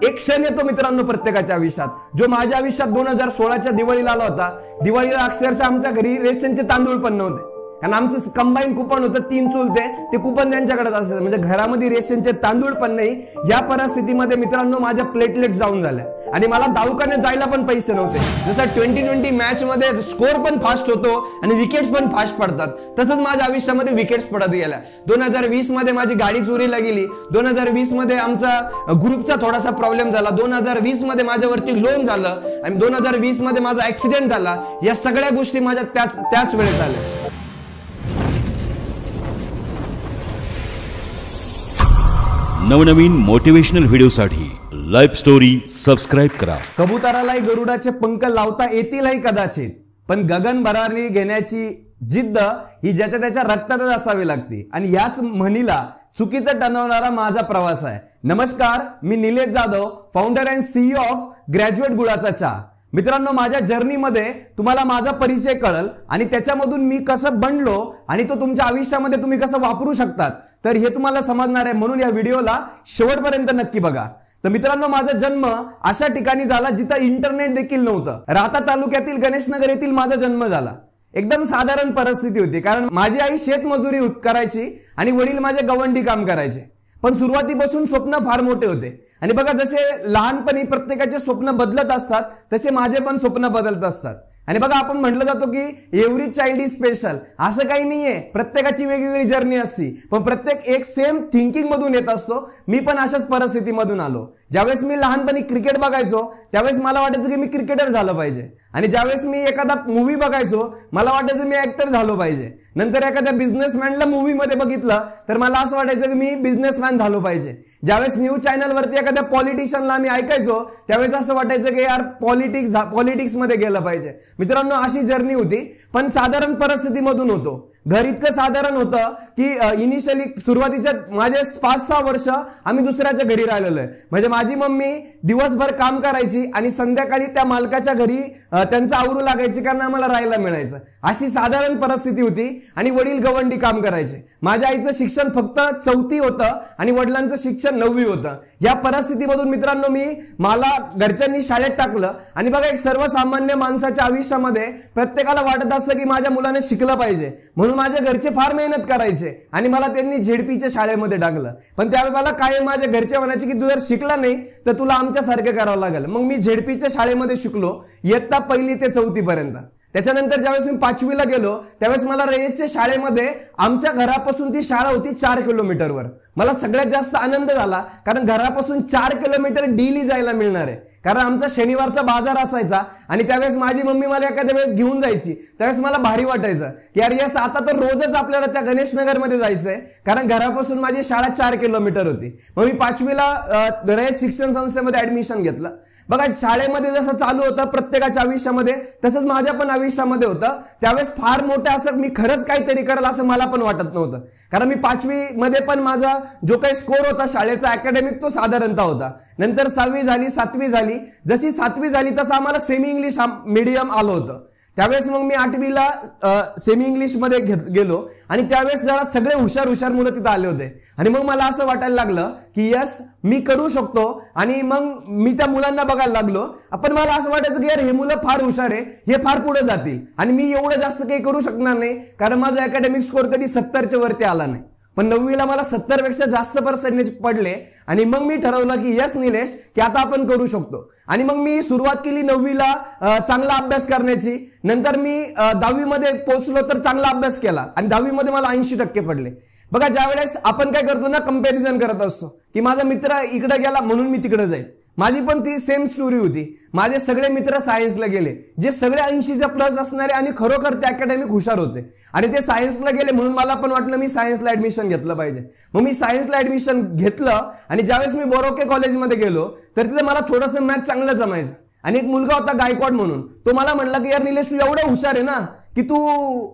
एक क्षण येतो मित्रांनो प्रत्येकाच्या आयुष्यात, जो माझ्या आयुष्यात 2016च्या दिवाळीला आला होता. दिवाळीला अक्षरशः आमच्या घरी रेशनचे तांदूळ पण नव्हते, कारण आमचं कंबाईन कुपन होतं, 3 चुलते, ते कुपन त्यांच्याकडेच असायचं, म्हणजे घरामध्ये रेशनचे तांदूळ पण नाही. या परिस्थितीमध्ये मित्रांनो माझ्या प्लेटलेट्स डाऊन झाल्या आणि मला दवाखान्यात जायला पण पैसे नव्हते. जसं 2020 मॅच मध्ये स्कोर पण फास्ट होतो आणि विकेट्स पण फास्ट पडतात, तसंच माझ्या आयुष्यामध्ये विकेट्स पडत गेल्या. 2020 मध्ये माझी गाडी चोरीला गेली. 2020 मध्ये आमचा ग्रुपचा थोडासा प्रॉब्लेम झाला. 2020 मध्ये माझ्यावरती लोन झालं आणि 2020 मध्ये माझा ऍक्सिडेंट झाला. या सगळ्या गोष्टी माझ्या त्याच वेळेस झाल्या. नवनवीन मोटिवेशनल व्हिडिओसाठी लाईव्ह स्टोरी सबस्क्राइब करा. कबुतरालाही गरुडाचे पंख लावता येतीलही कदाचित, पण गगन भरारी घेण्याची जिद्द ही ज्याच्या त्याच्या रक्तातच असावी लागते आणि याच म्हणीला चुकीचं टणवणारा माझा प्रवास आहे. नमस्कार, मी Nilesh Jadhav, founder and CEO of graduate गुळाचा चहा. मित्रांनो, माझ्या जर्नीमध्ये तुम्हाला माझा परिचय कळल आणि त्याच्यामधून मी कसं बनलो आणि तो तुमच्या आयुष्यामध्ये तुम्ही कसं वापरू शकतात तर हे तुम्हाला समजणार आहे. म्हणून या व्हिडिओला शेवटपर्यंत नक्की बघा. तर मित्रांनो, माझा जन्म अशा ठिकाणी झाला जिथं इंटरनेट देखील नव्हतं. राहता तालुक्यातील गणेशनगर येथील माझा जन्म झाला. एकदम साधारण परिस्थिती होती, कारण माझी आई शेतमजुरी करायची आणि वडील माझे गवंडी काम करायचे. पण सुरुवातीपासून स्वप्न फार मोठे होते आणि बघा, जसे लहानपणी प्रत्येकाचे स्वप्न बदलत असतात तसे माझे पण स्वप्न बदलत असतात. आणि बघा, आपण म्हटलं जातो की एव्हरी चाइल्ड इज स्पेशल. असं काही नाहीये, प्रत्येकाची वेगवेगळी जर्नी असती, पण प्रत्येक एक सेम थिंकिंग मधून येत असतो. मी पण अशाच परिस्थितीमधून आलो. ज्यावेळेस मी लहानपणी क्रिकेट बघायचो त्यावेळेस मला वाटायचं की मी क्रिकेटर झालं पाहिजे, आणि ज्यावेळेस मी एखादा मूवी बघायचो मला वाटायचं मी ऍक्टर झालो पाहिजे. नंतर एखाद्या बिझनेसमॅनला मूवी मध्ये बघितलं तर मला असं वाटायचं की मी बिझनेसमॅन झालो पाहिजे. ज्यावेळेस न्यूज चॅनलवरती एखाद्या पॉलिटिशियनला मी ऐकायचो त्यावेळेस असं वाटायचं की यार पॉलिटिक्स मध्ये गेलं पाहिजे. मित्रांनो, अशी जर्नी होती, पण साधारण परिस्थितीमधून होतो. घर इतकं साधारण होतं की इनिशियली सुरुवातीच्या माझे 5-6 वर्ष आम्ही दुसऱ्याच्या घरी राहिलेलो आहे. म्हणजे माझी मम्मी दिवसभर काम करायची आणि संध्याकाळी त्या मालकाच्या घरी त्यांचं आवरू लागायची, कारण आम्हाला राहायला मिळायचं. अशी साधारण परिस्थिती होती आणि वडील गवंडी काम करायचे. माझ्या आईचं शिक्षण फक्त 4थी होतं आणि वडिलांचं शिक्षण 9वी होतं. या परिस्थितीमधून मित्रांनो मला घरच्यांनी शाळेत टाकलं. आणि बघा, एक सर्वसामान्य माणसाच्या आयुष्यामध्ये प्रत्येकाला वाटत असतं की माझ्या मुलाने शिकलं पाहिजे, म्हणून माझ्या घरचे फार मेहनत करायचे आणि मला त्यांनी झेडपीच्या शाळेमध्ये टाकलं. पण त्यावेळी मला काय माझ्या घरचे म्हणायचे की तू जर शिकला नाही तर तुला आमच्यासारखं करावं लागेल. मग मी झेडपीच्या शाळेमध्ये शिकलो, इयत्ता 1ली ते 4थी पर्यंत. त्याच्यानंतर ज्यावेळेस मी 5वीला गेलो त्यावेळेस मला रयतच्या शाळेमध्ये, आमच्या घरापासून ती शाळा होती 4 किलोमीटरवर. मला सगळ्यात जास्त आनंद झाला, कारण घरापासून 4 किलोमीटर डेली जायला मिळणार आहे. कारण आमचा शनिवारचा बाजार असायचा आणि त्यावेळेस माझी मम्मी मला एखाद्या वेळेस घेऊन जायची. त्यावेळेस मला भारी वाटायचं की यार यस, आता तर रोजच आपल्याला त्या गणेशनगर मध्ये जायचंय, कारण घरापासून माझी शाळा 4 किलोमीटर होती. मग मी 5वीला रयत शिक्षण संस्थेमध्ये ऍडमिशन घेतलं. बघा, शाळेमध्ये जसं चालू होतं प्रत्येकाच्या आयुष्यामध्ये तसंच माझ्या पण आयुष्यामध्ये होतं. त्यावेळेस फार मोठं असं मी खरंच काहीतरी करेल असं मला पण वाटत नव्हतं, कारण मी 5वी मध्ये पण माझा जो काही स्कोर होता शाळेचा अकॅडमिक तो साधारणतः होता. नंतर 6वी झाली, 7वी झाली. जशी 7वी झाली तसं आम्हाला सेमी इंग्लिश मीडियम आलं होतं. त्यावेळेस मग मी 8वीला सेमी इंग्लिश मध्ये गेलो आणि त्यावेळेस जरा सगळे हुशार मुलं तिथं आले होते आणि मग मला असं वाटायला लागलं की यस, मी करू शकतो. आणि मग मी त्या मुलांना बघायला लागलो. पण मला असं वाटायचं की यार हे मुलं फार हुशार आहे, हे फार पुढे जातील आणि मी एवढं जास्त काही करू शकणार नाही, कारण माझा अकॅडमिक स्कोर कधी 70च्या वरती आला नाही. पण 9वीला मला 70 पेक्षा जास्त पर्सेंटेज पडले आणि मग मी ठरवलं की यस निलेश, की आता आपण करू शकतो. आणि मग मी सुरुवात केली 9वीला चांगला अभ्यास करण्याची. नंतर मी 10वी मध्ये पोहोचलो तर चांगला अभ्यास केला आणि 10वी मध्ये मला 80% पडले. बघा, ज्या वेळेस आपण काय करतो ना, कंपॅरिझन करत असतो की माझा मित्र इकडे गेला म्हणून मी तिकडे जाईल. माझी पण ती सेम स्टोरी होती. माझे सगळे मित्र सायन्सला गेले, जे सगळे 80च्या प्लस असणारे आणि खरोखर ते अकॅडमिक हुशार होते आणि ते सायन्सला गेले, म्हणून मला पण वाटलं मी सायन्सला ऍडमिशन घेतलं पाहिजे. मग मी सायन्सला ऍडमिशन घेतलं आणि ज्यावेळेस मी बोरोके कॉलेजमध्ये गेलो तर तिथे मला थोडंसं मॅथ चांगलं जमायचं. आणि एक मुलगा होता गायकवाड म्हणून, तो मला म्हणला की यार निलेश, तू एवढा हुशार आहे ना की तू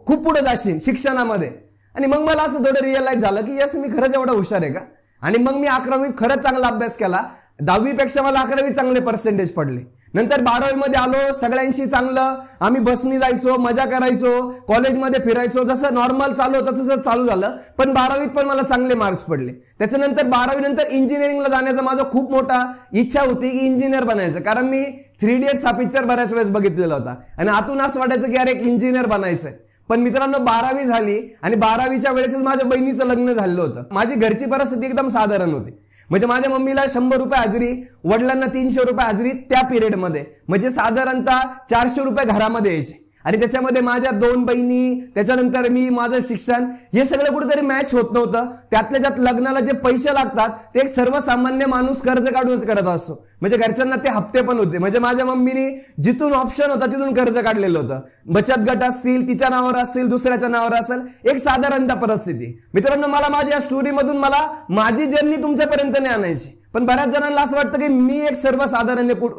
खूप पुढे जाशील शिक्षणामध्ये. आणि मग मला असं थोडं रिअलाइज झालं की यस, मी खरंच एवढा हुशार आहे का. आणि मग मी 11वी खरंच चांगला अभ्यास केला. 10वी पेक्षा मला 11वी चांगले पर्सेंटेज पडले. नंतर 12वी मध्ये आलो, सगळ्यांशी चांगलं आम्ही बसनी जायचो, मजा करायचो, कॉलेजमध्ये फिरायचो, जसं नॉर्मल चालू होतं तसं चालू झालं. पण 12वीत पण मला चांगले मार्क्स पडले. त्याच्यानंतर 12वी नंतर इंजिनिअरिंगला जाण्याचा माझा खूप मोठा इच्छा होती की इंजिनियर बनायचं, कारण मी 3 इडियट्स हा पिक्चर बऱ्याच वेळेस बघितलेला होता आणि आतून असं वाटायचं की यार एक इंजिनियर बनायचंय. पण मित्रांनो 12वी झाली आणि 12वीच्या वेळेसच माझ्या बहिणीचं लग्न झालेलं होतं. माझी घरची परिस्थिती एकदम साधारण होती. म्हणजे माझ्या मम्मीला 100 रुपये हाजरी, वडिलांना 300 रुपये हाजरी त्या पिरियडमध्ये, म्हणजे साधारणतः 400 रुपये घरामध्ये यायचे. आणि त्याच्यामध्ये माझ्या 2 बहिणी, त्याच्यानंतर मी, माझं शिक्षण, हे सगळं कुठेतरी मॅच होत नव्हतं. त्यातल्या त्यात लग्नाला जे पैसे लागतात ते एक सर्वसामान्य माणूस कर्ज काढूनच करत असतो. म्हणजे घरच्यांना ते हप्ते पण होते. म्हणजे माझ्या मम्मीने जिथून ऑप्शन होता तिथून कर्ज काढलेलं होतं. बचत गट असतील, तिच्या नावावर असतील, दुसऱ्याच्या नावावर असेल, एक साधारणतः परिस्थिती. मित्रांनो मला माझ्या स्टोरीमधून मला माझी जर्नी तुमच्यापर्यंत नाही आणायची. पण बऱ्याच जणांना असं वाटतं की मी एक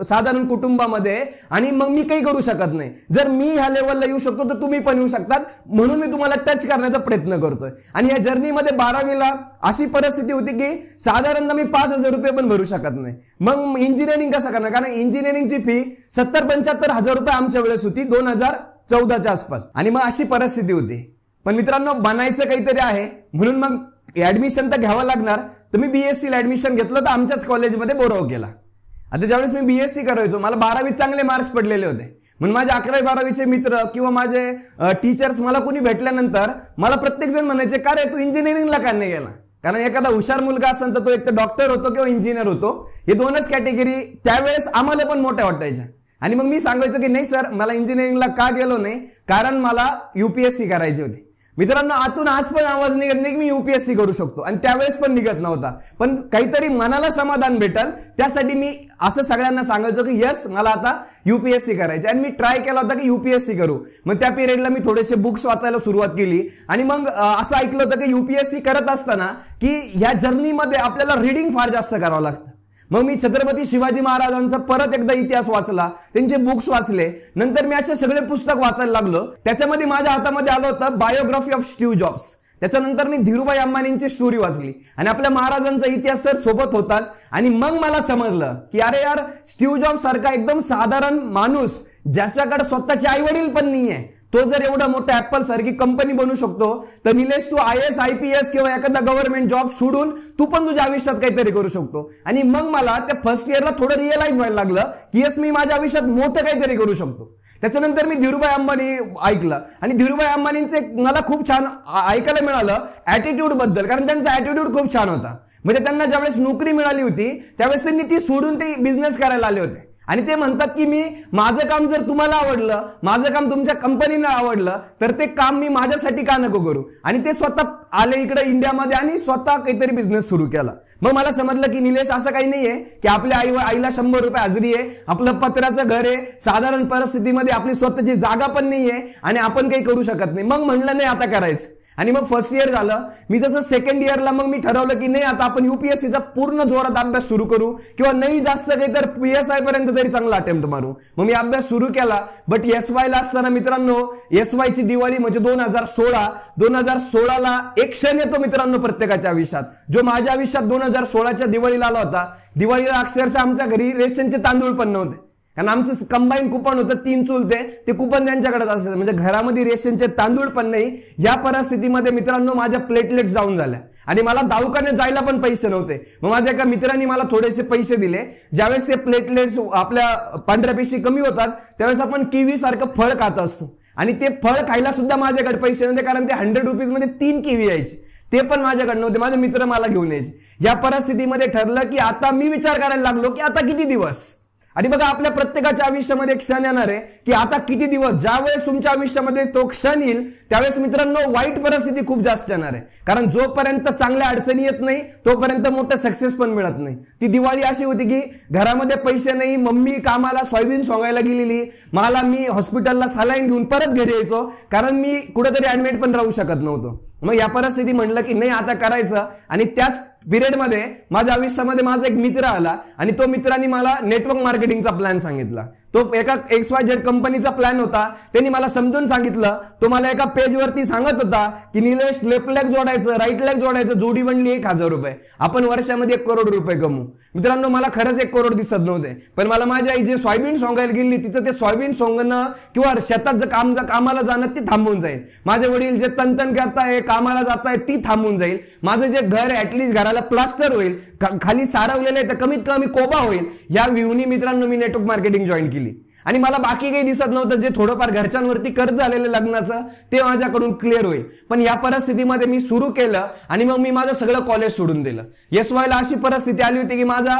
साधारण कुटुंबामध्ये आणि मग मी काही करू शकत नाही. जर मी ह्या लेवलला येऊ शकतो तर तुम्ही पण येऊ शकतात, म्हणून मी तुम्हाला टच करण्याचा प्रयत्न करतोय. आणि या जर्नीमध्ये 12वीला अशी परिस्थिती होती की साधारणतः मी 5,000 रुपये पण भरू शकत नाही. मग इंजिनिअरिंग कसं करणार, कारण इंजिनिअरिंगची फी 70-75 हजार रुपये आमच्या वेळेस होती 2014च्या आसपास. आणि मग अशी परिस्थिती होती. पण मित्रांनो बनायचं काहीतरी आहे, म्हणून मग ऍडमिशन तर घ्यावं लागणार. तर मी बीएससी ला ऍडमिशन घेतलं, तर आमच्याच कॉलेजमध्ये बोराव केला. आता ज्यावेळेस मी बीएससी करायचो, मला 12वीत चांगले मार्क्स पडलेले होते. म्हणून माझे 11वी-12वीचे मित्र किंवा माझे टीचर्स मला कोणी भेटल्यानंतर मला प्रत्येक जण म्हणायचे, का रे तू इंजिनिअरिंगला का नाही गेला? कारण एखादा हुशार मुलगा असेल तर तो एक तर डॉक्टर होतो किंवा इंजिनियर होतो. हे दोनच कॅटेगरी त्यावेळेस आम्हाला पण मोठ्या वाटायच्या. आणि मग मी सांगायचो की नाही सर, मला इंजिनिअरिंगला का गेलो नाही, कारण मला यूपीएससी करायची होती. मित्रांनो आतून आज पण आवाज निघत नाही की मी यूपीएससी करू शकतो, आणि त्यावेळेस पण निघत नव्हता. पण काहीतरी मनाला समाधान भेटल त्यासाठी मी असं सगळ्यांना सांगायचो की यस मला आता यूपीएससी करायची. आणि मी ट्राय केला होता की यूपीएससी करू. मग त्या पिरियडला मी थोडेसे बुक्स वाचायला सुरुवात केली. आणि मग असं ऐकलं होतं की यूपीएससी करत असताना की ह्या जर्नीमध्ये आपल्याला रीडिंग फार जास्त करावं लागतं. मग मी छत्रपती शिवाजी महाराजांचा परत एकदा इतिहास वाचला, त्यांचे बुक्स वाचले. नंतर मी असे सगळे पुस्तक वाचायला लागलो. त्याच्यामध्ये माझ्या हातामध्ये आलं होतं बायोग्राफी ऑफ स्टीव्ह जॉब्स. त्याच्यानंतर मी धीरूभाई अंबानींची स्टोरी वाचली आणि आपल्या महाराजांचा इतिहास तर सोबत होताच. आणि मग मला समजलं की अरे यार, स्टीव्ह जॉब्स सारखा एकदम साधारण माणूस ज्याच्याकडे स्वतःचे आई वडील पण नाहीये, तो जर एवढा मोठा ऍपल सारखी कंपनी बनू शकतो, तर निलेश तू IAS IPS किंवा एखादा गव्हर्नमेंट जॉब सोडून तू पण तुझ्या आयुष्यात काहीतरी करू शकतो. आणि मग मला त्या फर्स्ट इयरला थोडं रिअलाइज व्हायला लागलं की यस मी माझ्या आयुष्यात मोठं काहीतरी करू शकतो. त्याच्यानंतर मी धीरूभाई अंबानी ऐकलं आणि धीरूभाई अंबानींचे मला खूप छान ऐकायला मिळालं ऍटिट्यूड बद्दल, कारण त्यांचा ऍटिट्यूड खूप छान होता. म्हणजे त्यांना ज्यावेळेस नोकरी मिळाली होती त्यावेळेस त्यांनी ती सोडून ते बिझनेस करायला आले होते. आणि ते म्हणतात की मी माझं काम जर तुम्हाला आवडलं, माझं काम तुमच्या कंपनीला आवडलं, तर ते काम मी माझ्यासाठी का नको करू. आणि ते स्वतः आले इकडे इंडियामध्ये आणि स्वतः काहीतरी बिझनेस सुरू केला. मग मला समजलं की निलेश असं काही नाहीये की आपल्या आईला 100 रुपये हाजरी आहे, आपलं पत्र्याचं घर आहे, साधारण परिस्थितीमध्ये आपली स्वतःची जागा पण नाहीये आणि आपण काही करू शकत नाही. मग म्हणलं नाही आता करायचं. आणि मग फर्स्ट इयर झालं. मी जसं सेकंड इयरला मग मी ठरवलं की नाही आता आपण यूपीएससीचा पूर्ण जोरात अभ्यास सुरू करू, किंवा नाही जास्त काही तर PSI पर्यंत तरी चांगला अटेम्प्ट मारू. मग मी अभ्यास सुरू केला. बट SY ला असताना मित्रांनो, SY ची दिवाळी म्हणजे 2016ला एक क्षण येतो मित्रांनो प्रत्येकाच्या आयुष्यात, जो माझ्या आयुष्यात 2016च्या दिवाळीला आला होता. दिवाळीला अक्षरशः आमच्या घरी रेशनचे तांदूळ पण नव्हते, कारण आमचं कंबाईन कुपन होतं, 3 चुलते, ते कुपन त्यांच्याकडेच असायचं. म्हणजे घरामध्ये रेशनचे तांदूळ पण नाही. या परिस्थितीमध्ये मित्रांनो माझ्या प्लेटलेट्स डाऊन झाल्या आणि मला दवाखान्यात जायला पण पैसे नव्हते. मग माझ्या एका मित्रांनी मला थोडेसे पैसे दिले. ज्यावेळेस ते प्लेटलेट्स आपल्या पांढऱ्या पेशी कमी होतात त्यावेळेस आपण किवी सारखं फळ खात असतो, आणि ते फळ खायला सुद्धा माझ्याकडे पैसे नव्हते, कारण ते 100 रुपीजमध्ये 3 किवी यायचे. ते पण माझ्याकडे नव्हते, माझे मित्र मला घेऊन यायचे. या परिस्थितीमध्ये ठरलं की आता मी विचार करायला लागलो की आता किती दिवस. आणि बघा आपल्या प्रत्येकाच्या आयुष्यामध्ये क्षण येणार आहे की आता किती दिवस. ज्यावेळेस तुमच्या आयुष्यामध्ये तो क्षण येईल त्यावेळेस मित्रांनो वाईट परिस्थिती खूप जास्त येणार आहे, कारण जोपर्यंत चांगल्या अडचणी येत नाही तोपर्यंत मोठं सक्सेस पण मिळत नाही. ती दिवाळी अशी होती की घरामध्ये पैसे नाही, मम्मी कामाला सोयाबीन सोंगायला गेलेली, मी हॉस्पिटलला सलाईन घेऊन परत घरी यायचो, कारण मी कुठेतरी ऍडमिट पण राहू शकत नव्हतो. मग या परिस्थिती म्हणलं की नाही आता करायचं. आणि त्याच पिरियडमध्ये माझ्या आयुष्यामध्ये माझा एक मित्र आला आणि तो मित्रांनी मला नेटवर्क मार्केटिंगचा प्लॅन सांगितला. तो एका XYZ कंपनीचा प्लॅन होता. त्यांनी मला समजून सांगितलं. तो मला एका पेजवरती सांगत होता की निलेश लेफ्ट लेग जोडायचं, राईट लेग जोडायचं, जोडी बनली 1,000 रुपये, आपण वर्षामध्ये 1 करोड रुपये कमवू. मित्रांनो, मला खरंच 1 करोड दिसत नव्हते, पण मला माझी आई जे सोयाबीन सोंगायला गेली तिथं ते सोयाबीन सोंगणं किंवा शेतात जे कामाला जाणं ती थांबून जाईल. माझे वडील जे तनतन करताय, कामाला जात आहे, ती थांबून जाईल. माझं जे घर ऍटलीस्ट घराला प्लास्टर होईल, खाली सारवलेलं आहे तर कमीत कमी कोबा होईल. या व्ह्यूनी मित्रांनो मी नेटवर्क मार्केटिंग जॉईन केली. आणि मला बाकी काही दिसत नव्हतं. जे थोडंफार घरच्यांवरती कर्ज झालेलं लग्नाचं ते माझ्याकडून क्लिअर होईल. पण या परिस्थितीमध्ये मी सुरू केलं आणि मग मी माझं सगळं कॉलेज सोडून दिलं. SY ला अशी परिस्थिती आली होती की माझा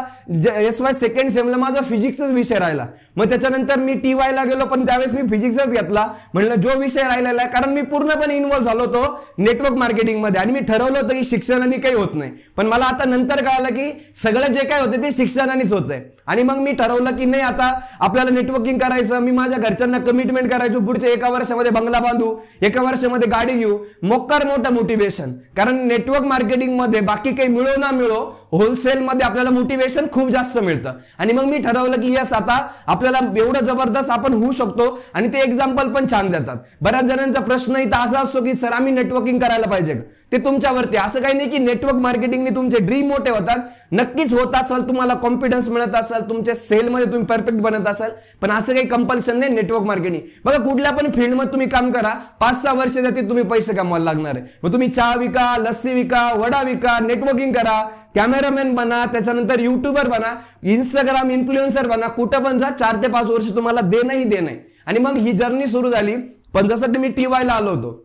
SY सेकंड सेमला माझा फिजिक्सच विषय राहिला. मग त्याच्यानंतर मी TY ला गेलो, पण त्यावेळेस मी फिजिक्सच घेतला. म्हणलं जो विषय राहिलेला आहे, कारण मी पूर्णपणे इन्व्हॉल्व्ह झालो होतो नेटवर्क मार्केटिंग मध्ये आणि मी ठरवलं होतं की शिक्षणाने काही होत नाही. पण मला आता नंतर कळालं की सगळं जे काय होतं ते शिक्षणानेच होतंय. आणि मग मी ठरवलं की नाही, आता आपल्याला नेटवर्किंग करायचं. मी माझ्या घरच्यांना कमिटमेंट करायचो, पुढच्या 1 वर्षामध्ये बंगला बांधू, 1 वर्षामध्ये गाडी घेऊ. मोकार मोठं मोटिवेशन. कारण नेटवर्क मार्केटिंग मध्ये बाकी काही मिळो ना मिळो, होलसेल मध्ये आपल्याला मोटिवेशन खूप जास्त मिळतं. आणि मग मी ठरवलं की यस, आता आपल्याला एवढं जबरदस्त आपण होऊ शकतो. आणि ते एक्झाम्पल पण छान देतात. बऱ्याच जणांचा प्रश्न इथं असा असतो की सर आम्ही नेटवर्किंग करायला पाहिजे. ते तुमच्यावरती. असं काही नाही की नेटवर्क मार्केटिंगने तुमचे ड्रीम मोठे होतात. नक्कीच होत असाल, तुम्हाला कॉन्फिडन्स मिळत असाल, तुमच्या सेलमध्ये तुम्ही परफेक्ट बनत असाल, पण असं काही कंपल्शन नाही नेटवर्क मार्केटिंग. बघा, कुठल्या पण फील्डमध्ये तुम्ही काम करा, 5-6 वर्ष जातील तुम्ही पैसे कमवायला लागणार आहे. मग तुम्ही चहा विका, लस्सी विका, वडा विका, नेटवर्किंग करा, कॅमेरामॅन बना, त्याच्यानंतर युट्यूबर बना, इंस्टाग्राम इन्फ्लुएन्सर बना, कुठं पण जा, 4 ते 5 वर्ष तुम्हाला देणंही देणं. आणि मग ही जर्नी सुरू झाली. पण जसं मी TY ला आलो होतो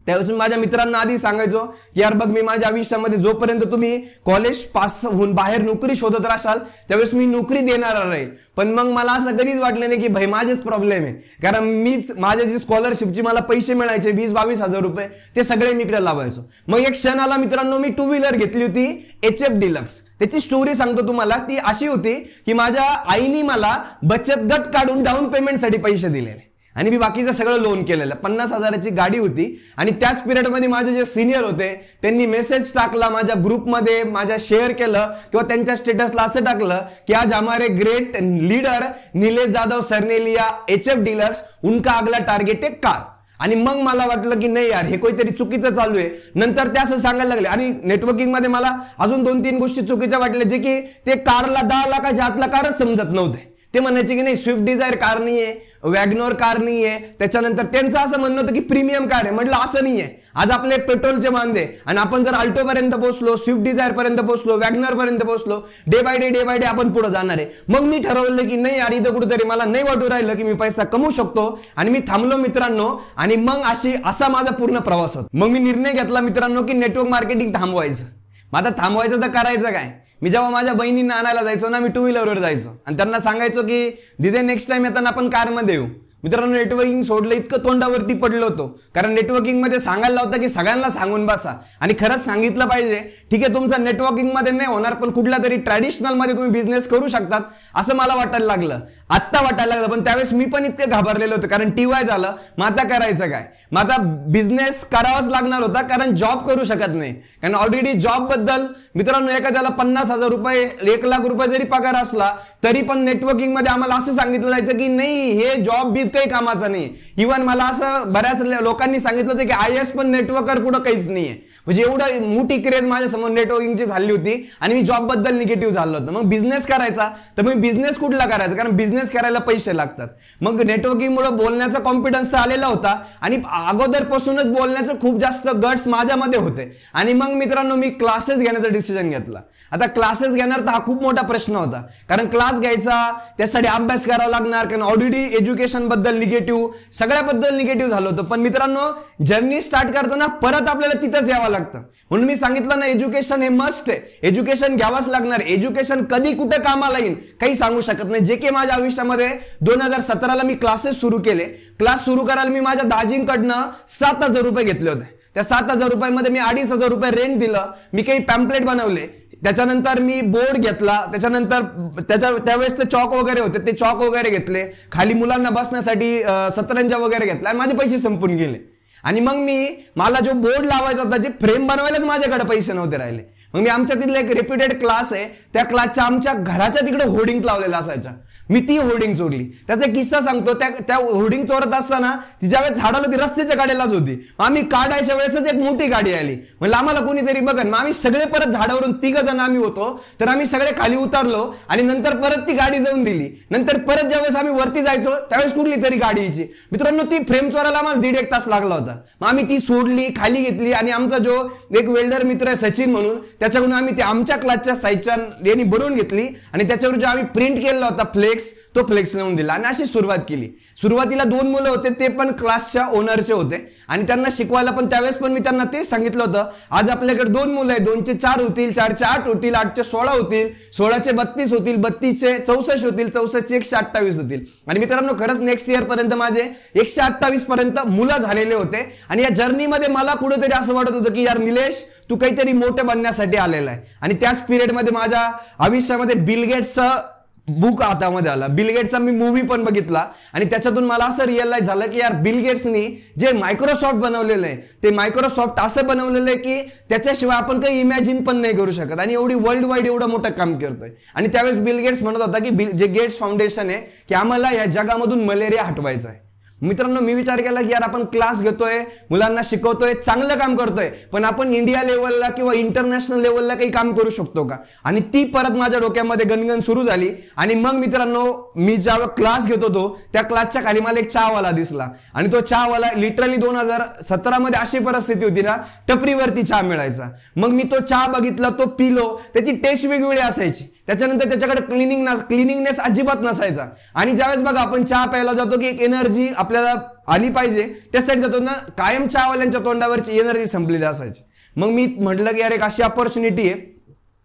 त्यावेळेस मी माझ्या मित्रांना आधी सांगायचो की यार बघ, मी माझ्या आयुष्यामध्ये जोपर्यंत तुम्ही कॉलेज पास होऊन बाहेर नोकरी शोधत राहाल त्यावेळेस मी नोकरी देणार राहील. पण मग मला असं कधीच वाटलं नाही की भाई माझेच प्रॉब्लेम आहे. कारण मीच माझ्या जी स्कॉलरशिपची मला पैसे मिळायचे 20-22 हजार रुपये, ते सगळे मी इकडे लावायचो. मग एक क्षण आला मित्रांनो, मी 2 व्हीलर घेतली होती HF डिलक्स. त्याची स्टोरी सांगतो तुम्हाला. ती अशी होती की माझ्या आईने मला बचत गट काढून डाऊन पेमेंटसाठी पैसे दिलेले आणि मी बाकीचं सगळं लोन केलेलं. 50 हजाराची गाडी होती. आणि त्याच पिरियडमध्ये माझे जे सिनियर होते त्यांनी मेसेज टाकला माझ्या ग्रुपमध्ये, माझ्या शेअर केलं किंवा त्यांच्या स्टेटसला असं टाकलं की आज हमारे great leader Nilesh Jadhav sir ने लिया HF डिलक्स, उनका अगला टार्गेट है कार. आणि मग मला वाटलं की नाही यार, हे काहीतरी चुकीचं चालू आहे. नंतर ते असं सांगायला लागले. आणि नेटवर्किंग मध्ये मला अजून 2-3 गोष्टी चुकीच्या वाटल्या, जे की ते कारला 10 लाखाच्या आतला कारच समजत नव्हते. ते म्हणायचे की नाही स्विफ्ट डिझायर कार नाहीये, वॅगनोर कार नाहीये. त्याच्यानंतर त्यांचं असं म्हणणं होतं की प्रीमियम कार आहे. म्हटलं असं नाहीये. आज आपले पेट्रोलचे वांदे आणि आपण जर अल्टो पर्यंत पोहोचलो, स्विफ्ट डिझायर पर्यंत पोहोचलो, वॅगनर पर्यंत पोहोचलो, डे बाय डे आपण पुढे जाणार आहे. मग मी ठरवलं की नाही यार, इथं कुठेतरी मला नाही वाटू राहिलं की मी पैसा कमवू शकतो. आणि मी थांबलो मित्रांनो. आणि मग असा माझा पूर्ण प्रवास होता. मग मी निर्णय घेतला मित्रांनो की नेटवर्क मार्केटिंग थांबवायचं. मग आता थांबवायचं तर करायचं काय. मी जेव्हा माझ्या बहिणींना आणायला जायचो ना, मी 2 व्हीलरवर जायचो आणि त्यांना सांगायचो की दिदे नेक्स्ट टाइम येताना आपण कारमध्ये येऊ. मित्रांनो, नेटवर्किंग सोडलं, इतकं तोंडावरती पडलो होतो. कारण नेटवर्किंग मध्ये सांगायला होतं की सगळ्यांना सांगून बसा. आणि खरंच सांगितलं पाहिजे. ठीक आहे, तुमचा नेटवर्किंग मध्ये नाही होणार, पण कुठल्या तरी ट्रॅडिशनल मध्ये तुम्ही बिझनेस करू शकतात असं मला वाटायला लागलं. आत्ता वाटायला लागलं. पण त्यावेळेस मी पण इतके घाबरलेलो होतो, कारण TY झालं. मग आता करायचं काय. मग आता बिझनेस करावाच लागणार होता, कारण जॉब करू शकत नाही. कारण ऑलरेडी जॉब बद्दल मित्रांनो, एखाद्याला 50 हजार रुपये 1 लाख रुपये जरी पगार असला तरी पण नेटवर्किंग मध्ये आम्हाला असं सांगितलं जायचं की नाही, हे जॉब बी काही कामाचा नाही. इव्हन मला असं बऱ्याच लोकांनी सांगितलं होतं की IAS पण नेटवर्कर पुढे काहीच नाहीये. म्हणजे एवढं मोठी क्रेज माझ्या समोर नेटवर्किंगची झाली होती आणि मी जॉब बद्दल निगेटिव्ह झालो होतो. मग बिझनेस करायचा तर मग बिझनेस कुठला करायचा, कारण बिझनेस करायला पैसे लागतात. मग नेटवर्किंग मुळे बोलण्याचा कॉन्फिडन्स तर आलेला होता आणि अगोदरपासूनच बोलण्याचं खूप जास्त गट्स माझ्यामध्ये होते. आणि मग मित्रांनो, मी क्लासेस घेण्याचा डिसिजन घेतला. आता क्लासेस घेणार तर हा खूप मोठा प्रश्न होता, कारण क्लास घ्यायचा त्यासाठी अभ्यास करावा लागणार. कारण ऑलरेडी एज्युकेशन बद्दल निगेटिव्ह, सगळ्याबद्दल निगेटिव्ह झालं होतं. पण मित्रांनो, जर्नी स्टार्ट करताना परत आपल्याला तिथंच यावं लागतं. म्हणून मी सांगितलं ना, एज्युकेशन हे मस्ट आहे. एज्युकेशन घ्यावंच लागणार. एज्युकेशन कधी कुठे कामाला येईल काही सांगू शकत नाही. जे की माझ्या आयुष्यामध्ये 2017 ला मी क्लासेस सुरू केले. क्लास सुरू करायला मी माझ्या दाजींकडनं 7,000 रुपये घेतले होते. त्या 7,000 रुपयामध्ये मी 2,500 रुपये रेंट दिलं. मी काही पॅम्पलेट बनवले. त्याच्यानंतर मी बोर्ड घेतला. त्याच्यानंतर त्यावेळेस ते चॉक वगैरे होते, ते चॉक वगैरे घेतले. खाली मुलांना बसण्यासाठी सतरंजा वगैरे घेतला. माझे पैसे संपून गेले. आणि मग मला जो बोर्ड लावायचा होता, जे फ्रेम बनवायलाच माझ्याकडे पैसे नव्हते राहिले. मग मी आमच्या तिथला एक रेप्युटेड क्लास आहे, त्या क्लासच्या आमच्या घराच्या तिकडे होर्डिंग लावलेला असायच्या. मी ती होर्डिंग चोरली. त्याचा एक किस्सा सांगतो. त्या होर्डिंग चोरत असताना ती ज्यावेळेस झाडाला ती रस्त्याच्या गाडीलाच होती. आम्ही काढायच्या वेळेसच एक मोठी गाडी आली. म्हणलं आम्हाला कोणीतरी बघन. मग आम्ही सगळे परत झाडावरून 3 जण आम्ही होतो, तर आम्ही सगळे खाली उतरलो आणि नंतर परत ती गाडी जाऊन दिली. नंतर परत ज्यावेळेस आम्ही वरती जायचो त्यावेळेस कुठली तरी गाडी यायची. मित्रांनो, ती फ्रेम चोरायला आम्हाला 1.5-1 तास लागला होता. मग आम्ही ती सोडली, खाली घेतली आणि आमचा जो एक वेल्डर मित्र आहे सचिन म्हणून, त्याच्याकडून आम्ही ते आमच्या क्लासच्या साईजच्या यांनी बनवून घेतली आणि त्याच्यावर जो आम्ही प्रिंट केलेला होता फ्लेक्स, तो फ्लेक्स लावून दिला आणि अशी सुरुवात केली. सुरुवातीला 2 मुलं होते, ते पण क्लासच्या ओनरचे होते आणि त्यांना शिकवायला पण त्यावेळेस पण मी त्यांना तेच सांगितलं होतं, आज आपल्याकडे 2 मुलं आहे, 2 चे 4 होतील, 4 चे 8 होतील, 8 चे 16 होतील, 16 चे 32 होतील, 32 चे 64 होतील, 64 चे 128 होतील. आणि मित्रांनो, खरंच नेक्स्ट इयर पर्यंत माझे 128 पर्यंत मुलं झालेले होते. आणि या जर्नीमध्ये मला कुठेतरी असं वाटत होतं की यार निलेश, तू काहीतरी मोठं बनण्यासाठी आलेला आहे. आणि त्याच पिरियडमध्ये माझ्या आयुष्यामध्ये बिल गेट्सचं बुक हातामध्ये आला. बिल गेट्सचा मी मूवी पण बघितला आणि त्याच्यातून मला असं रिअलाइज झालं की यार बिल गेट्सनी जे मायक्रोसॉफ्ट बनवलेलं आहे, ते मायक्रोसॉफ्ट असं बनवलेलं आहे की त्याच्याशिवाय आपण काही इमॅजिन पण नाही करू शकत आणि एवढी वर्ल्ड वाईड एवढं मोठं काम करतोय. आणि त्यावेळेस बिल गेट्स म्हणत होता की जे गेट्स फाउंडेशन आहे की आम्हाला या जगामधून मलेरिया हटवायचा आहे. मित्रांनो, मी विचार केला की यार आपण क्लास घेतोय, मुलांना शिकवतोय, चांगलं काम करतोय, पण आपण इंडिया लेवलला किंवा इंटरनॅशनल लेवलला काही काम करू शकतो का? आणि ती परत माझ्या डोक्यामध्ये गणगण सुरू झाली. आणि मग मित्रांनो, मी जेव्हा क्लास घेत होतो त्या क्लासच्या खाली मला एक चहावाला दिसला आणि तो चहावाला लिटरली 2017 मध्ये अशी परिस्थिती होती ना, टपरीवरती चहा मिळायचा. मग मी तो चहा बघितला, तो पिलो, त्याची टेस्ट वेगवेगळी असायची. त्याच्यानंतर त्याच्याकडे क्लिनिंगनेस अजिबात नसायचा. आणि ज्यावेळेस बघा आपण चहा प्यायला जातो की एक एनर्जी आपल्याला आली पाहिजे, त्यासाठी जातो ना, कायम चहावाल्यांच्या तोंडावरची एनर्जी संपलेली असायची. मग मी म्हटलं की यार एक अशी अपॉर्च्युनिटी आहे.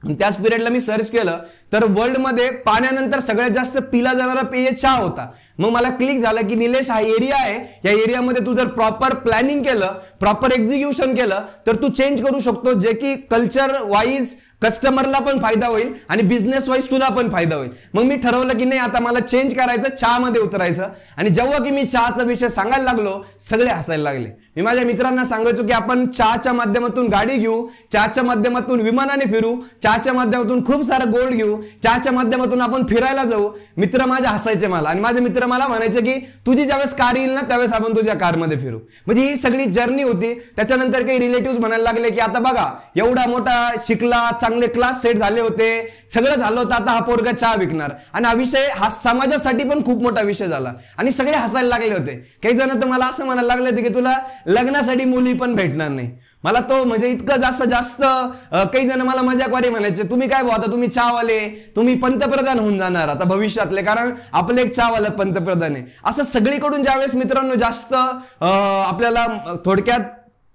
त्याच पिरियडला मी सर्च केलं तर वर्ल्डमध्ये पाण्यानंतर सगळ्यात जास्त पिला जाणारा पेय चहा होता. मग मला क्लिक झालं की निलेश, हा एरिया आहे, या एरियामध्ये तू जर प्रॉपर प्लॅनिंग केलं, प्रॉपर एक्झिक्युशन केलं तर तू चेंज करू शकतो, जे की कल्चर वाईज कस्टमरला पण फायदा होईल आणि बिझनेस वाईज तुला पण फायदा होईल. मग मी ठरवलं की नाही, आता मला चेंज करायचं, चहामध्ये उतरायचं. आणि जेव्हा की मी चहाचा विषय सांगायला लागलो, सगळे हसायला लागले. मी माझ्या मित्रांना सांगायचो की आपण चहाच्या माध्यमातून गाडी घेऊ, चहाच्या माध्यमातून विमानाने फिरू, चहाच्या माध्यमातून खूप सारं गोल्ड घेऊ, चहाच्या माध्यमातून आपण फिरायला जाऊ. मित्र माझे हसायचे मला आणि माझे मित्र मला म्हणायचे की तुझी ज्यावेळेस कार येईल ना त्यावेळेस आपण तुझ्या कारमध्ये फिरू. म्हणजे ही सगळी जर्नी होती. त्याच्यानंतर काही रिलेटिव्ह म्हणायला लागले की आता बघा, एवढा मोठा शिकला, चांगले क्लास सेट झाले होते, सगळं झालं होतं, आता हा पोरगा चहा विकणार. आणि हा विषय हा समाजासाठी पण खूप मोठा विषय झाला आणि सगळे हसायला लागले होते. काही जण तर मला असं म्हणायला लागले होते की तुला लग्नासाठी मुली पण भेटणार नाही. मला तो म्हणजे इतकं जास्त काही जण मला मजाकवारी म्हणायचे, तुम्ही काय भाऊ, आता तुम्ही चहावाले, तुम्ही पंतप्रधान होऊन जाणार आता भविष्यातले, कारण आपले एक चहावाला पंतप्रधान आहे. असं सगळीकडून ज्यावेळेस मित्रांनो जास्त आपल्याला थोडक्यात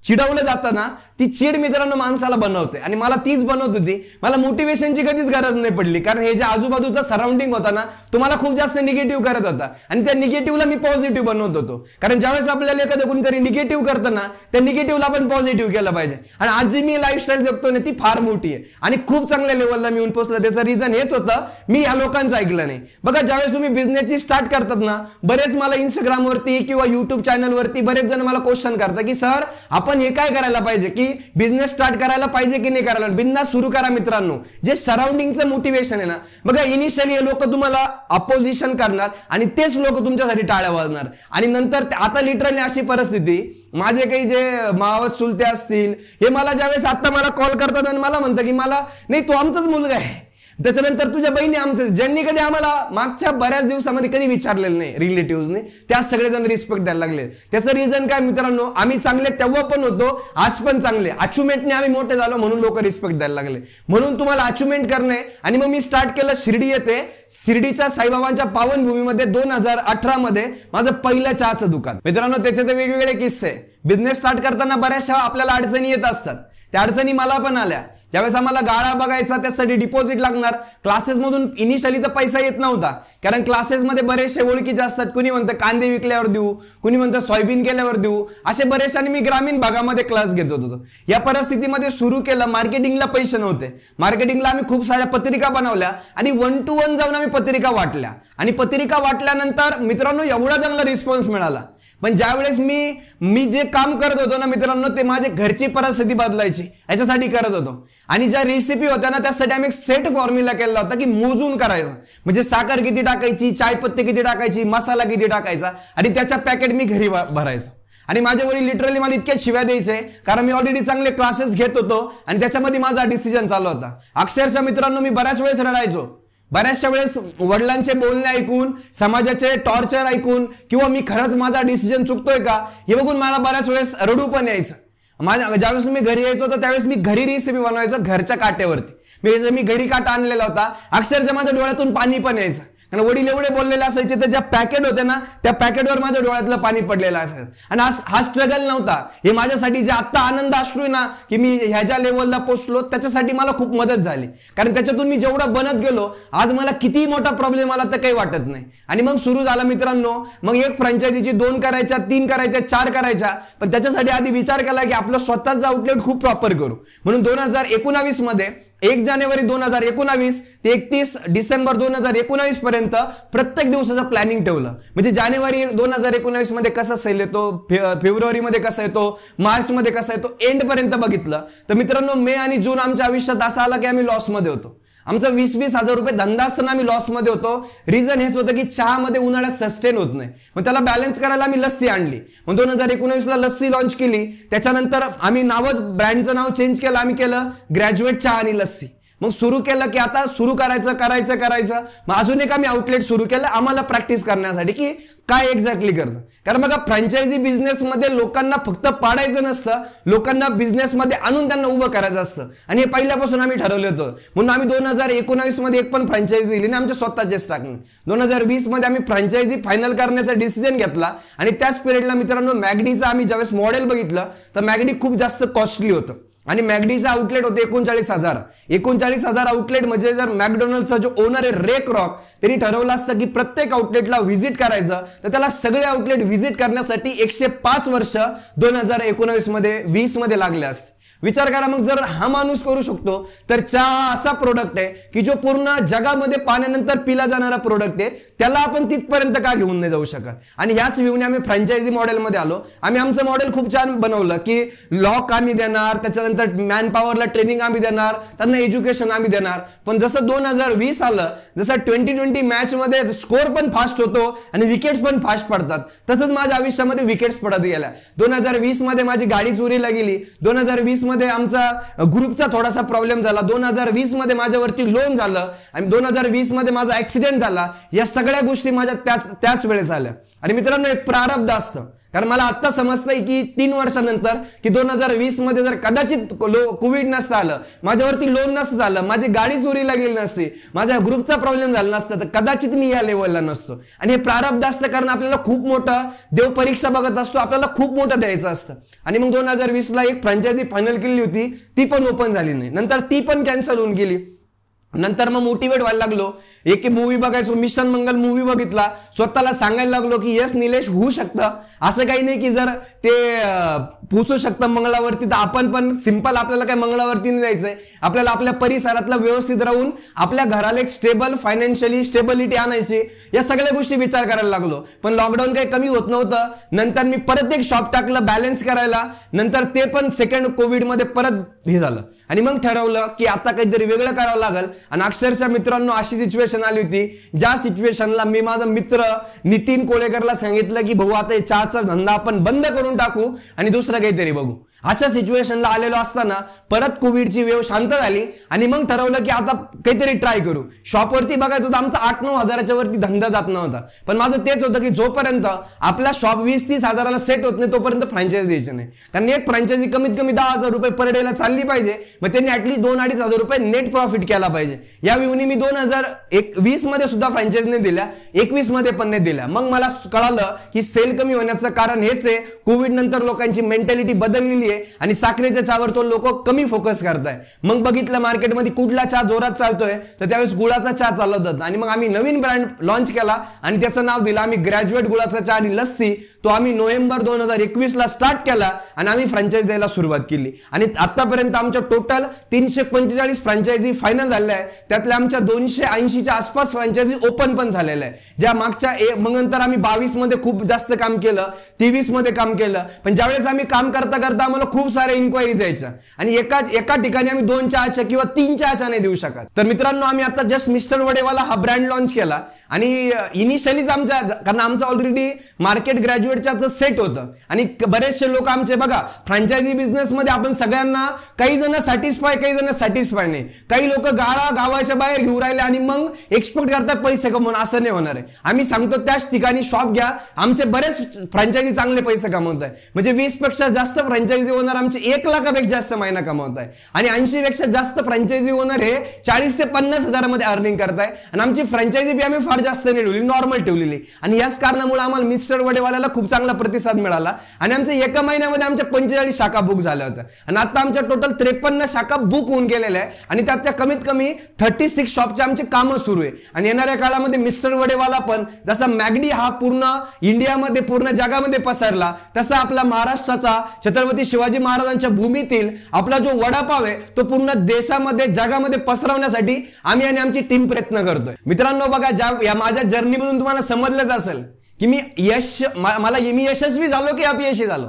चिडवलं जातं ना, ती चीड मित्रांनो माणसाला बनवते आणि मला तीच बनवत होती. मला मोटिवेशनची कधीच गरज नाही पडली, कारण हे जे आजूबाजूचा सराउंडिंग होता ना, तो मला खूप जास्त निगेटिव्ह करत होता आणि त्या निगेटिव्हला मी पॉझिटिव्ह बनवत होतो. कारण ज्यावेळेस आपल्याला एखादं कोणीतरी निगेटिव्ह करतं ना, त्या निगेटिव्हला आपण पॉझिटिव्ह केलं पाहिजे. आणि आज जी मी लाईफस्टाईल जगतो ना, ती फार मोठी आहे आणि खूप चांगल्या लेवलला मी येऊन पोहोचलो. त्याचं रिझन हेच होतं, मी या लोकांचं ऐकलं नाही. बघा, ज्यावेळेस तुम्ही बिझनेसची स्टार्ट करतात ना, बरेच मला इंस्टाग्रामवरती किंवा युट्यूब चॅनलवरती बरेच जण मला क्वेश्चन करतात की सर, आपण हे काय करायला पाहिजे, की बिझनेस स्टार्ट करायला पाहिजे की नाही करायला. बिझनेस सुरू करा मित्रांनो. जे सराउंडिंगचं मोटिवेशन आहे ना, बघा इनिशियली हे लोक तुम्हाला अपोजिशन करणार आणि तेच लोक तुमच्यासाठी टाळ्या वाजणार. आणि नंतर आता लिटरली अशी परिस्थिती, माझे काही जे मावस चुलते असतील, हे मला ज्यावेळेस आता मला कॉल करतात आणि मला म्हणतात की मला नाही, तो आमचाच मुलगा आहे. त्याच्यानंतर तुझ्या बहिणी आमचं, ज्यांनी कधी आम्हाला मागच्या बऱ्याच दिवसामध्ये कधी विचारलेलं नाही रिलेटिव्हने, त्या सगळेजण रिस्पेक्ट द्यायला लागले. त्याचं रिझन काय मित्रांनो, आम्ही चांगले तेव्हा पण होतो, आज पण चांगले. अचिव्हमेंटने आम्ही मोठे झालो म्हणून लोक रिस्पेक्ट द्यायला लागले. म्हणून तुम्हाला अचिव्हमेंट करणे. आणि मग मी स्टार्ट केलं शिर्डी येथे, शिर्डीच्या साईबाबांच्या पावनभूमीमध्ये 2018 मध्ये माझं पहिलं चहाचं दुकान. मित्रांनो, त्याचे तर वेगवेगळे किस्से. बिझनेस स्टार्ट करताना बऱ्याचशा आपल्याला अडचणी येत असतात. त्या अडचणी मला पण आल्या. ज्यावेळेस आम्हाला गाळा बघायचा, त्यासाठी डिपॉझिट लागणार. क्लासेसमधून इनिशियली तर पैसा येत नव्हता, कारण क्लासेसमध्ये बरेचसे ओळखीचे असतात. कुणी म्हणतं कांदे विकल्यावर देऊ, कुणी म्हणतं सोयाबीन केल्यावर देऊ, असे बरेचसे. आणि मी ग्रामीण भागामध्ये क्लास घेत होतो. या परिस्थितीमध्ये सुरू केलं. मार्केटिंगला पैसे नव्हते. मार्केटिंगला आम्ही खूप साऱ्या पत्रिका बनवल्या आणि 1 to 1 जाऊन आम्ही पत्रिका वाटल्या. आणि पत्रिका वाटल्यानंतर मित्रांनो एवढा चांगला रिस्पॉन्स मिळाला. पण ज्यावेळेस मी जे काम करत होतो ना मित्रांनो, ते माझे घरची परिस्थिती बदलायची याच्यासाठी करत होतो. आणि ज्या रेसिपी होत्या ना त्यासाठी आम्ही एक सेट फॉर्म्युला केला होता की मोजून करायचं. म्हणजे साखर किती टाकायची, चायपत्ती किती टाकायची, मसाला किती टाकायचा, आणि त्याच्या पॅकेट मी घरी भरायचो. आणि माझ्या वडील लिटरली मला इतक्या शिव्या द्यायचे, कारण मी ऑलरेडी चांगले क्लासेस घेत होतो आणि त्याच्यामध्ये माझा डिसिजन चालू होता. अक्षरशः मित्रांनो मी बऱ्याच वेळेस रडायचो. बऱ्याचशा वेळेस वडिलांचे बोलणे ऐकून, समाजाचे टॉर्चर ऐकून, किंवा मी खरंच माझा डिसिजन चुकतोय का हे बघून मला बऱ्याच वेळेस रडू पण यायचं. ज्यावेळेस मी घरी यायचो तर त्यावेळेस मी घरी रेसिपी बनवायचो घरच्या काट्यावरती. मी घरी काटा आणलेला होता. अक्षरशः माझ्या डोळ्यातून पाणी पण यायचं, कारण वडील एवढे बोललेले असायचे तर ज्या पॅकेट होते ना त्या पॅकेटवर माझ्या डोळ्यातलं पाणी पडलेलं असायचं. आणि हा स्ट्रगल नव्हता, हे माझ्यासाठी जे आता आनंद अश्रू आहे ना की मी ह्याच्या लेवलला पोहोचलो, त्याच्यासाठी मला खूप मदत झाली. कारण त्याच्यातून मी जेवढं बनत गेलो, आज मला किती मोठा प्रॉब्लेम आला तर काही वाटत नाही. आणि मग सुरू झाला मित्रांनो, मग एक फ्रँचायझीची 2 करायच्या, 3 करायच्या, 4 करायच्या. पण त्याच्यासाठी आधी विचार केला की आपलं स्वतःचं आउटलेट खूप प्रॉपर करू. म्हणून 2019 मध्ये 1 जानेवारी 2019 ते 31 डिसेंबर 2019 पर्यंत प्रत्येक दिवसाचं प्लॅनिंग ठेवलं. म्हणजे जानेवारी 2019 मध्ये कसा सेल येतो, फेब्रुवारी मध्ये कसा येतो, मार्च मध्ये कसा येतो, एंड पर्यंत बघितलं. तर मित्रांनो मे आणि जून आमच्या आयुष्यात असा आला की आम्ही लॉस मध्ये होतो. आमचा 20-20 हजार रुपये धंदा असताना आम्ही लॉस मध्ये होतो. रिझन हेच होतं की चहामध्ये उन्हाळ्यात सस्टेन होत नाही. मग त्याला बॅलन्स करायला आम्ही लस्सी आणली. मग 2019ला लस्सी लॉन्च केली. त्याच्यानंतर आम्ही ब्रँडचं नाव चेंज केलं. आम्ही केलं ग्रॅज्युएट चहा आणि लस्सी. मग सुरू केलं की आता सुरू करायचं. मग अजून एक आम्ही आउटलेट सुरू केलं आम्हाला प्रॅक्टिस करण्यासाठी की काय एक्झॅक्टली करणं. कारण बघा फ्रँचायझी बिझनेसमध्ये लोकांना फक्त पाडायचं नसतं, लोकांना बिझनेसमध्ये आणून त्यांना उभं करायचं असतं. आणि हे पहिल्यापासून आम्ही ठरवलं होतं. म्हणून आम्ही 2019 मध्ये एक पण फ्रँचायझी दिली ना, आमच्या स्वतःचेच टाकणे. 2020 मध्ये आम्ही फ्रँचायझी फायनल करण्याचा डिसिजन घेतला. आणि त्याच पिरियडला मित्रांनो मॅगडीचं आम्ही ज्यावेळेस मॉडेल बघितलं तर मॅगडी खूप जास्त कॉस्टली होतं. आणि मॅगडीचं आउटलेट होते 39,000 आउटलेट. म्हणजे जर मॅकडोनल्डचा जो ओनर आहे रे क्रॉक, त्यांनी ठरवलं असतं की प्रत्येक आउटलेटला व्हिजिट करायचं, तर त्याला सगळे आउटलेट व्हिजिट करण्यासाठी 105 वर्ष 2019 मध्ये 20 मध्ये लागले असते. विचार करा मग, जर हा माणूस करू शकतो तर चहा असा प्रोडक्ट आहे की जो पूर्ण जगामध्ये पाण्यानंतर पिला जाणारा प्रोडक्ट आहे, त्याला आपण तिथपर्यंत का घेऊन नाही जाऊ शकत. आणि याच व्ह्यूने आम्ही फ्रँचायझी मॉडेलमध्ये आलो. आम्ही आमचं मॉडेल खूप छान बनवलं की लॉक आम्ही देणार, त्याच्यानंतर मॅन पॉवरला ट्रेनिंग आम्ही देणार, त्यांना एज्युकेशन आम्ही देणार. पण जसं 2020 आलं, जसं 2020 मॅच मध्ये स्कोर पण फास्ट होतो आणि विकेट्स पण फास्ट पडतात, तसंच माझ्या आयुष्यामध्ये विकेट्स पडत गेल्या. 2020 मध्ये माझी गाडी चोरीला गेली. 2020 मध्ये आमचा ग्रुपचा थोडासा प्रॉब्लेम झाला. 2020 मध्ये माझ्यावरती लोन झालं आणि 2020 मध्ये माझा ऍक्सिडेंट झाला. या सगळ्या गोष्टी माझ्या त्याच वेळेस आल्या. आणि मित्रांनो एक प्रारब्ध असतं, कारण मला आता समजतंय की 3 वर्षानंतर की 2020 मध्ये जर कदाचित कोविड नसतं आलं, माझ्यावरती लोन नसतं झालं, माझी गाडी चोरीला गेली नसती, माझ्या ग्रुपचा प्रॉब्लेम झाला नसता, तर कदाचित मी या लेवलला नसतो. आणि हे प्रारब्ध असतं, कारण आपल्याला खूप मोठं देव परीक्षा बघत असतो, आपल्याला खूप मोठं द्यायचं असतं. आणि मग 2020 ला एक फ्रँचायझी फायनल केली होती, ती पण ओपन झाली नाही. नंतर ती पण कॅन्सल होऊन गेली. नंतर मग मोटिवेट व्हायला लागलो. एक मूवी बघायचो, मिशन मंगल मूवी बघितला. स्वतःला सांगायला लागलो की यस निलेश होऊ शकतं. असं काही नाही की जर ते पोहोचू शकतं मंगळावरती तर आपण पण सिंपल, आपल्याला काय मंगळावरती नाही जायचंय. आपल्याला आपल्या परिसरातला व्यवस्थित राहून आपल्या घराला एक स्टेबल फायनान्शियली स्टेबिलिटी आणायची. या सगळ्या गोष्टी विचार करायला लागलो. पण लॉकडाऊन काही कमी होत नव्हतं. नंतर मी परत एक शॉप टाकलं बॅलन्स करायला. नंतर ते पण सेकंड कोविड मध्ये परत हे झालं. आणि मग ठरवलं की आता काहीतरी वेगळं करावं लागेल. आणि अक्षरशः मित्रांनो अशी सिच्युएशन आली होती, ज्या सिच्युएशनला मी माझा मित्र नितीन कोळेकरला सांगितलं की भाऊ आता चहाचा धंदा आपण बंद करून टाकू आणि दुसरं काहीतरी बघू. अशा सिच्युएशनला आलेलो असताना परत कोविडची वेव शांत झाली आणि मग ठरवलं की आता काहीतरी ट्राय करू. शॉपवरती बघायचं होतं, आमचा 8-9 हजाराच्या वरती धंदा जात नव्हता. पण माझं तेच होतं की जोपर्यंत आपला शॉप 20-30 हजाराला सेट होत नाही तोपर्यंत फ्रँचायझी द्यायची नाही. कारण एक फ्रँचायझी कमीत कमी 10,000 रुपये पर डेला चालली पाहिजे. मग त्यांनी ऍटलीस्ट 2-2.5 हजार रुपये नेट प्रॉफिट केला पाहिजे. या व्ह्यूनी मी 2020 मध्ये सुद्धा फ्रँचायझी नाही दिल्या, 21 मध्ये पण नाही दिल्या. मग मला कळालं की सेल कमी होण्याचं कारण हेच आहे, कोविड नंतर लोकांची मेंटॅलिटी बदललेली नाहीये आणि साखरेच्या चहावर तो लोक कमी फोकस करताय. मग बघितलं मार्केटमध्ये कुठला चहा जोरात चालतोय तर त्यावेळेस गुळाचा चहा चालवतात आणि मग आम्ही नवीन ब्रँड लॉन्च केला आणि त्याचं नाव दिलं आम्ही ग्रॅज्युएट गुळाचा चहा आणि लस्सी. तो आम्ही नोव्हेंबर 2021 ला स्टार्ट केला आणि आम्ही फ्रँचायझी द्यायला सुरुवात केली आणि आतापर्यंत आमच्या टोटल 345 फ्रँचायझी फायनल झाल्या आहे. त्यातल्या आमच्या 280च्या आसपास फ्रँचायझी ओपन पण झालेल्या आहे. ज्या मागच्या मग नंतर आम्ही 22 मध्ये खूप जास्त काम केलं, 23 मध्ये काम केलं. पण ज्यावेळेस आम्ही काम करता करता आम्हाला खूप सारे इन्क्वायरीज यायच्या आणि एका ठिकाणी आम्ही 2 चहाच्या किंवा 3 चहाच्या नाही देऊ शकत. तर मित्रांनो आम्ही आता जस्ट मिस्टर वडेवाला हा ब्रँड लॉन्च केला आणि इनिशियलीच आमच्या कारण आमचं ऑलरेडी मार्केट ग्रॅज्युएटचं सेट होतं आणि बरेचसे लोक आमचे बघा फ्रँचायझी बिझनेस मध्ये आपण सगळ्यांना काही जण सॅटिस्फाय काही जण सॅटिस्फाय नाही. काही लोक गावाच्या बाहेर घेऊन राहिले आणि मग एक्सपोर्ट करतात पैसे कमवून. असं नाही होणार आहे. आम्ही सांगतो त्याच ठिकाणी शॉप घ्या. आमचे बरेच फ्रँचायझी चांगले पैसे कमवत आहे. म्हणजे 20 पेक्षा जास्त फ्रँचायझी ओनर आमचे 1 लाखापेक्षा जास्त महिना कमवत आहे आणि 80 पेक्षा जास्त फ्रँचायझी ओनर हे 40 ते 50 हजारामध्ये अर्निंग करताय आणि आमची फ्रँचायझी बी आम्ही फार जास्त नाही ठेवली, नॉर्मल ठेवलेली आणि याच कारणामुळे आम्हाला मिस्टर वडेवाल्याला खूप चांगला प्रतिसाद मिळाला आणि आमच्या एका महिन्यामध्ये आमच्या 45 शाखा बुक झाल्या होत्या आणि आता आमच्या टोटल 53 शाखा बुक होऊन गेलेल्या आहे आणि त्याच्या कमीत कमी 36 शॉपचे आमचे कामं सुरू आहे. आणि येणाऱ्या काळामध्ये मिस्टर वडेवाला पण जसा मॅगडी हा पूर्ण इंडियामध्ये पूर्ण जगामध्ये पसरला तसा आपला महाराष्ट्राचा छत्रपती शिवाजी महाराजांच्या भूमीतील आपला जो वडापाव आहे तो पूर्ण देशामध्ये जगामध्ये पसरवण्यासाठी आम्ही आणि आमची टीम प्रयत्न करतोय. मित्रांनो बघा या माझ्या जर्नीमधून तुम्हाला समजलंच असेल की मी यशस्वी झालो की अपयशी झालो.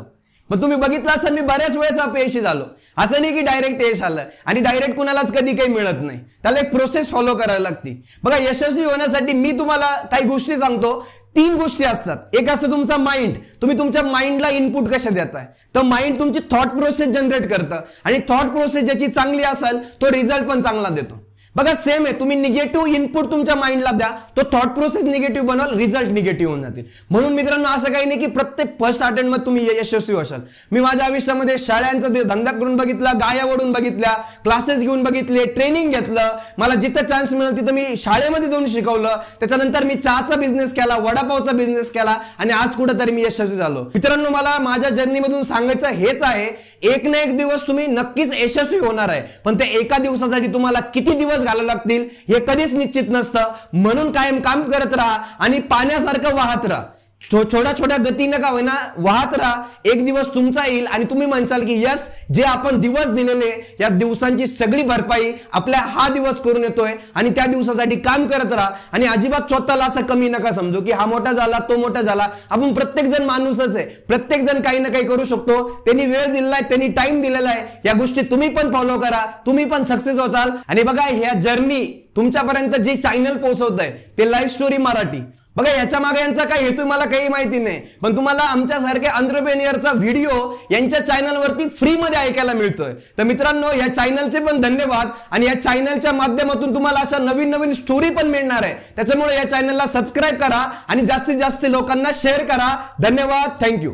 मग तुम्ही बघितलं असेल मी बऱ्याच वेळेस अपयशी झालो. असं नाही की डायरेक्ट यश आलं आणि डायरेक्ट कुणालाच कधी काही मिळत नाही. त्याला एक प्रोसेस फॉलो करावी लागते. बघा यशस्वी होण्यासाठी मी तुम्हाला काही गोष्टी सांगतो. 3 गोष्टी असतात. एक असतं तुमचा माइंड. तुम्ही तुमच्या माइंडला इनपुट कशा देताय तर माइंड तुमची थॉट प्रोसेस जनरेट करतं आणि थॉट प्रोसेस ज्याची चांगली असेल तो रिझल्ट पण चांगला देतो. बघा सेम आहे. तुम्ही निगेटिव्ह इनपुट तुमच्या माइंडला द्या तो थॉट प्रोसेस निगेटिव्ह बनवाल, रिझल्ट निगेटिव्ह होऊन जातील. म्हणून मित्रांनो असं काही नाही की प्रत्येक फर्स्ट अटेम्प्ट मध्ये तुम्ही यशस्वी होशाल. मी माझ्या आयुष्यामध्ये शाळांचा धंदा करून बघितला, गाया ओढून बघितल्या, क्लासेस घेऊन बघितले, ट्रेनिंग घेतलं. मला जिथं चान्स मिळाला तिथं मी शाळेमध्ये जाऊन शिकवलं. त्याच्यानंतर मी चहाचा बिझनेस केला, वडापावचा बिझनेस केला आणि आज कुठेतरी मी यशस्वी झालो. मित्रांनो मला माझ्या जर्नीमधून सांगायचं हेच आहे, एक ना एक दिवस तुम्ही नक्कीच यशस्वी होणार आहे. पण ते एका दिवसासाठी तुम्हाला किती दिवस घालावे लागतील हे कधीच निश्चित नसतं. म्हणून कायम काम करत राहा आणि पाण्यासारखं वाहत राहा. छोट्या छोट्या गतीनं का होईना वाहत राहा. एक दिवस तुमचा येईल आणि तुम्ही म्हणसाल की यस जे आपण दिवस दिलेले या दिवसांची सगळी भरपाई आपल्या हा दिवस करून येतोय आणि त्या दिवसासाठी काम करत राहा. आणि अजिबात स्वतःला असं कमी नका समजू की हा मोठा झाला तो मोठा झाला. आपण प्रत्येक जण माणूसच आहे. प्रत्येक जण काही ना काही करू शकतो. त्यांनी वेळ दिलेला आहे, त्यांनी टाइम दिलेला आहे. या गोष्टी तुम्ही पण फॉलो करा, तुम्ही पण सक्सेस होताल. आणि बघा ह्या जर्नी तुमच्यापर्यंत जे चॅनल पोहोचवत आहे ते लाईफ स्टोरी मराठी. बघा याच्या मागे यांचा काय हेतू मला काही माहिती नाही, पण तुम्हाला आमच्यासारख्या एंटरप्रेन्युअरचा व्हिडिओ यांच्या चॅनलवरती फ्री मध्ये ऐकायला मिळतोय. तर मित्रांनो या चॅनलचे पण धन्यवाद आणि या चॅनलच्या माध्यमातून तुम्हाला अशा नवीन नवीन स्टोरी पण मिळणार आहे. त्याच्यामुळे या चॅनलला सबस्क्राईब करा आणि जास्तीत जास्त लोकांना शेअर करा. धन्यवाद. थँक्यू.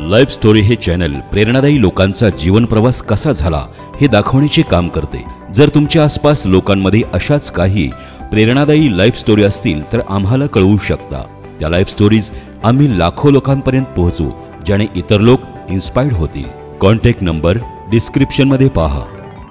लाईफ स्टोरी हे चॅनल प्रेरणादायी लोकांचा जीवन प्रवास कसा झाला हे दाखवण्याचे काम करते. जर तुमच्या आसपास लोकांमध्ये अशाच काही प्रेरणादायी लाईफ स्टोरी असतील तर आम्हाला कळवू शकता. त्या लाईफ स्टोरीज आम्ही लाखो लोकांपर्यंत पोहोचवू ज्याने इतर लोक इन्स्पायर्ड होतील. कॉन्टॅक्ट नंबर डिस्क्रिप्शन मध्ये पहा.